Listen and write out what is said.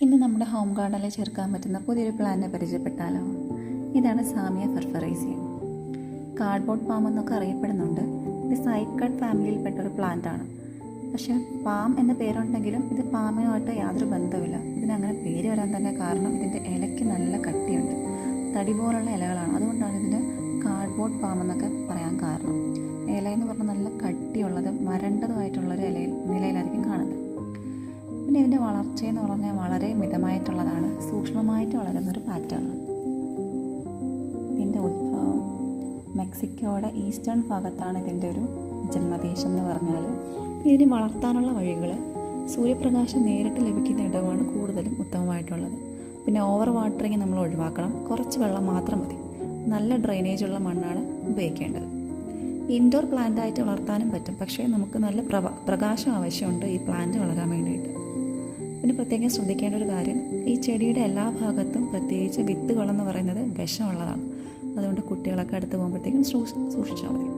ഇന്ന് നമ്മുടെ ഹോം ഗാർഡനിൽ ചേർക്കാൻ പറ്റുന്ന പുതിയൊരു പ്ലാന്റിനെ പരിചയപ്പെട്ടാലോ? ഇതാണ് സാമിയ ഫെർഫറേസിയം. കാർഡ്ബോർഡ് പാം എന്നൊക്കെ അറിയപ്പെടുന്നുണ്ട്. ഇത് സൈക്കഡ് ഫാമിലിയിൽപ്പെട്ട ഒരു പ്ലാന്റ് ആണ്. പക്ഷേ പാം എന്ന പേരുണ്ടെങ്കിലും ഇത് പാമുമായിട്ട് യാതൊരു ബന്ധവുമില്ല. ഇതിനങ്ങനെ പേര് വരാൻ തന്നെ കാരണം ഇതിൻ്റെ ഇലയ്ക്ക് നല്ല കട്ടിയുണ്ട്. തടി പോലുള്ള ഇലകളാണ്. അതുകൊണ്ടാണ് ഇതിന് കാർഡ്ബോർഡ് പാം എന്നൊക്കെ പറയാൻ കാരണം. ഇലയെന്ന് പറഞ്ഞാൽ നല്ല കട്ടിയുള്ളതും വരണ്ടതുമായിട്ടുള്ളൊരു നിലയിലായിരിക്കും കാണുന്നത്. പിന്നെ ഇതിൻ്റെ വളർച്ചയെന്ന് പറഞ്ഞാൽ വളരെ മിതമായിട്ടുള്ളതാണ്. സൂക്ഷ്മമായിട്ട് വളരുന്നൊരു പാറ്റേൺ. ഇതിൻ്റെ ഉത്ഭവം മെക്സിക്കോയുടെ ഈസ്റ്റേൺ ഭാഗത്താണ് ഇതിൻ്റെ ഒരു ജന്മദേശം എന്ന് പറഞ്ഞാൽ. ഇതിന് വളർത്താനുള്ള വഴികൾ സൂര്യപ്രകാശം നേരിട്ട് ലഭിക്കുന്ന ഇടമാണ് കൂടുതലും ഉത്തമമായിട്ടുള്ളത്. പിന്നെ ഓവർ വാട്ടറിങ് നമ്മൾ ഒഴിവാക്കണം. കുറച്ച് വെള്ളം മാത്രം മതി. നല്ല ഡ്രെയിനേജുള്ള മണ്ണാണ് ഉപയോഗിക്കേണ്ടത്. ഇൻഡോർ പ്ലാന്റായിട്ട് വളർത്താനും പറ്റും. പക്ഷേ നമുക്ക് നല്ല പ്രകാശം ആവശ്യമുണ്ട് ഈ പ്ലാന്റ് വളരാൻ വേണ്ടിയിട്ട്. പിന്നെ പ്രത്യേകം ശ്രദ്ധിക്കേണ്ട ഒരു കാര്യം, ഈ ചെടിയുടെ എല്ലാ ഭാഗത്തും പ്രത്യേകിച്ച് വിത്തുകളെന്ന് പറയുന്നത് വിഷമുള്ളതാണ്. അതുകൊണ്ട് കുട്ടികളൊക്കെ അടുത്ത് പോകുമ്പോഴത്തേക്കും സൂക്ഷിച്ചാൽ മതി.